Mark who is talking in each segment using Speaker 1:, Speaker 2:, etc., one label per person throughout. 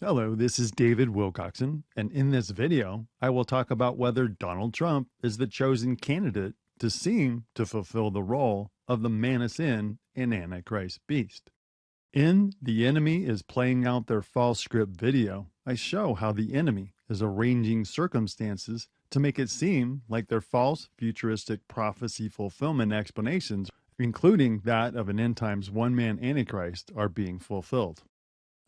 Speaker 1: Hello, this is David Wilcoxon, and in this video, I will talk about whether Donald Trump is the chosen candidate to seem to fulfill the role of the man-in and Antichrist beast. In The Enemy is Playing Out Their False Script video, I show how the enemy is arranging circumstances to make it seem like their false futuristic prophecy fulfillment explanations, including that of an end times one-man Antichrist, are being fulfilled.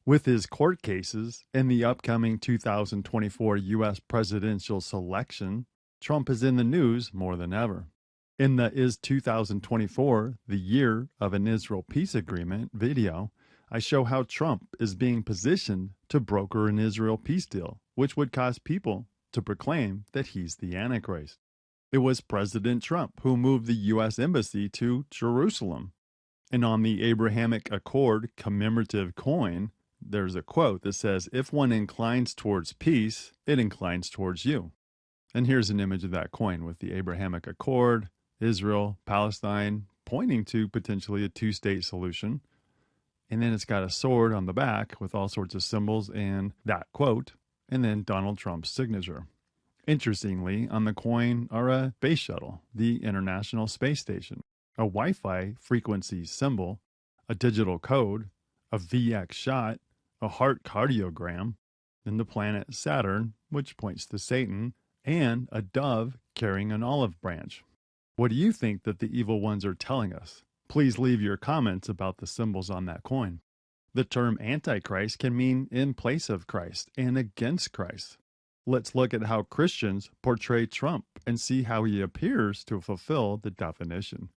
Speaker 1: With his court cases and the upcoming 2024 U.S. presidential selection, Trump is in the news more than ever. In the Is 2024 the Year of an Israel Peace Agreement video, I show how Trump is being positioned to broker an Israel peace deal, which would cause people to proclaim that he's the Antichrist. It was President Trump who moved the U.S. Embassy to Jerusalem. And on the Abrahamic Accord commemorative coin, there's a quote that says, "If one inclines towards peace, it inclines towards you." And here's an image of that coin with the Abrahamic Accord, Israel, Palestine, pointing to potentially a two-state solution. And then it's got a sword on the back with all sorts of symbols and that quote, and then Donald Trump's signature. Interestingly, on the coin are a space shuttle, the International Space Station, a Wi-Fi frequency symbol, a digital code, a VX shot, a heart cardiogram, then the planet Saturn, which points to Satan, and a dove carrying an olive branch. What do you think that the evil ones are telling us? Please leave your comments about the symbols on that coin. The term Antichrist can mean in place of Christ and against Christ. Let's look at how Christians portray Trump and see how he appears to fulfill the definition.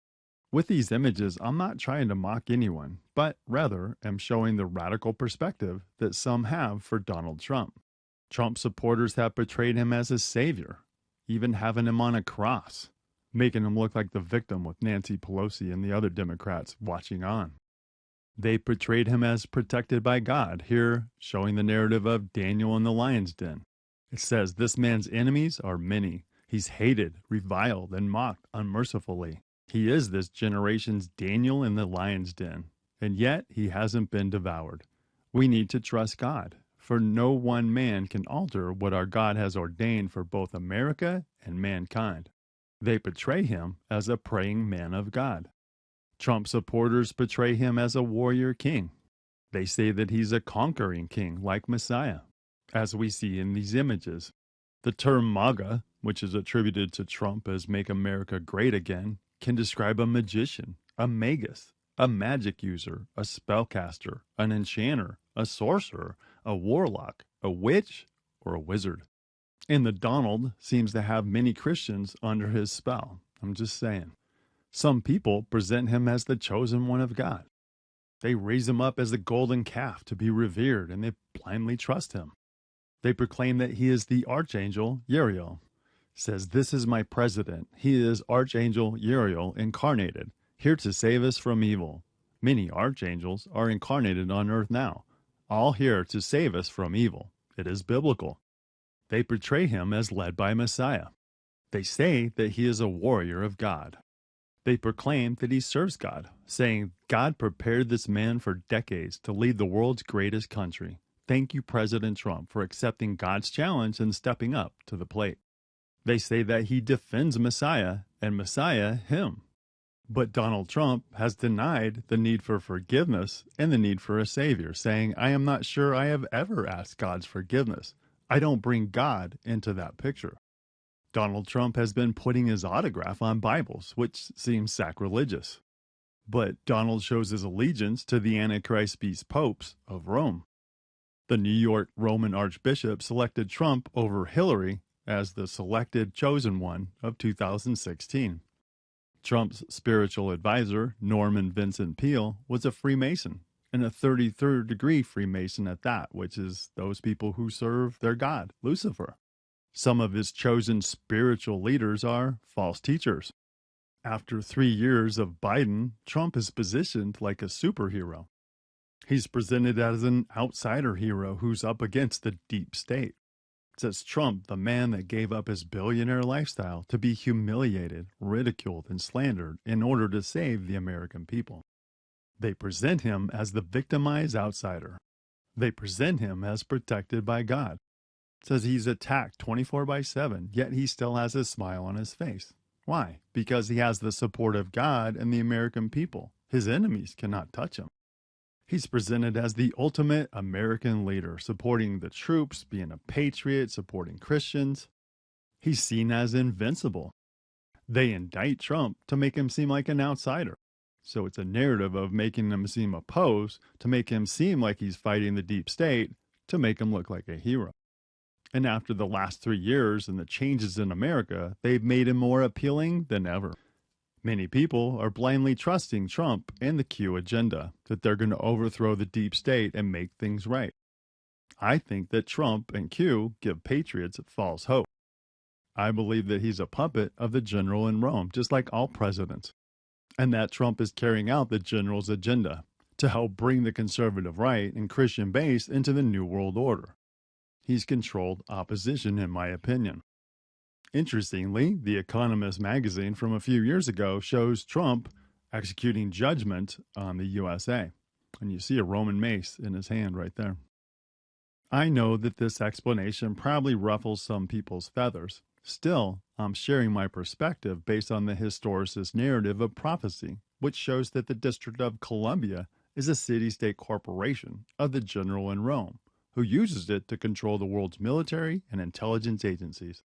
Speaker 1: With these images, I'm not trying to mock anyone, but rather am showing the radical perspective that some have for Donald Trump. Trump supporters have portrayed him as a savior, even having him on a cross, making him look like the victim with Nancy Pelosi and the other Democrats watching on. They portrayed him as protected by God, here showing the narrative of Daniel in the lion's den. It says, "This man's enemies are many. He's hated, reviled, and mocked unmercifully. He is this generation's Daniel in the lion's den, and yet he hasn't been devoured." We need to trust God, for no one man can alter what our God has ordained for both America and mankind. They portray him as a praying man of God. Trump supporters portray him as a warrior king. They say that he's a conquering king like Messiah, as we see in these images. The term MAGA, which is attributed to Trump as Make America Great Again, can describe a magician, a magus, a magic user, a spellcaster, an enchanter, a sorcerer, a warlock, a witch, or a wizard. And the Donald seems to have many Christians under his spell. I'm just saying. Some people present him as the chosen one of God. They raise him up as the golden calf to be revered, and they blindly trust him. They proclaim that he is the Archangel Uriel. Says, "This is my president. He is Archangel Uriel incarnated, here to save us from evil." Many archangels are incarnated on earth now, all here to save us from evil. It is biblical. They portray him as led by Messiah. They say that he is a warrior of God. They proclaim that he serves God, saying, "God prepared this man for decades to lead the world's greatest country. Thank you, President Trump, for accepting God's challenge and stepping up to the plate." They say that he defends Messiah and Messiah him. But Donald Trump has denied the need for forgiveness and the need for a savior, saying, "I am not sure I have ever asked God's forgiveness. I don't bring God into that picture." Donald Trump has been putting his autograph on Bibles, which seems sacrilegious. But Donald shows his allegiance to the Antichrist beast popes of Rome. The New York Roman Archbishop selected Trump over Hillary as the selected chosen one of 2016. Trump's spiritual advisor, Norman Vincent Peale, was a Freemason, and a 33rd degree Freemason at that, which is those people who serve their god, Lucifer. Some of his chosen spiritual leaders are false teachers. After 3 years of Biden, Trump is positioned like a superhero. He's presented as an outsider hero who's up against the deep state. Says Trump, the man that gave up his billionaire lifestyle to be humiliated, ridiculed, and slandered in order to save the American people. They present him as the victimized outsider. They present him as protected by God. It says he's attacked 24/7, yet he still has a smile on his face. Why? Because he has the support of God and the American people. His enemies cannot touch him. He's presented as the ultimate American leader, supporting the troops, being a patriot, supporting Christians. He's seen as invincible. They indict Trump to make him seem like an outsider. So it's a narrative of making him seem opposed, to make him seem like he's fighting the deep state, to make him look like a hero. And after the last 3 years and the changes in America, they've made him more appealing than ever. Many people are blindly trusting Trump and the Q agenda, that they're going to overthrow the deep state and make things right. I think that Trump and Q give patriots false hope. I believe that he's a puppet of the general in Rome, just like all presidents, and that Trump is carrying out the general's agenda to help bring the conservative right and Christian base into the New World Order. He's controlled opposition, in my opinion. Interestingly, The Economist magazine from a few years ago shows Trump executing judgment on the USA. And you see a Roman mace in his hand right there. I know that this explanation probably ruffles some people's feathers. Still, I'm sharing my perspective based on the historicist narrative of prophecy, which shows that the District of Columbia is a city-state corporation of the general in Rome, who uses it to control the world's military and intelligence agencies.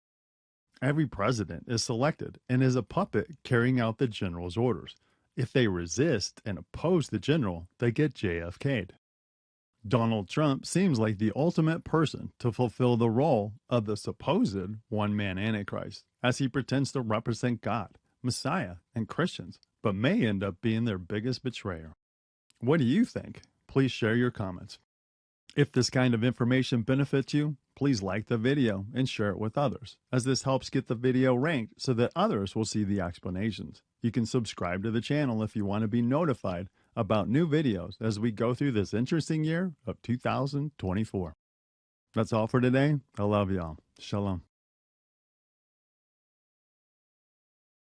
Speaker 1: Every president is selected and is a puppet carrying out the general's orders. If they resist and oppose the general, they get JFK'd. Donald Trump seems like the ultimate person to fulfill the role of the supposed one-man Antichrist, as he pretends to represent God, Messiah, and Christians, but may end up being their biggest betrayer. What do you think? Please share your comments. If this kind of information benefits you, please like the video and share it with others, as this helps get the video ranked so that others will see the explanations. You can subscribe to the channel if you want to be notified about new videos as we go through this interesting year of 2024. That's all for today. I love y'all. Shalom.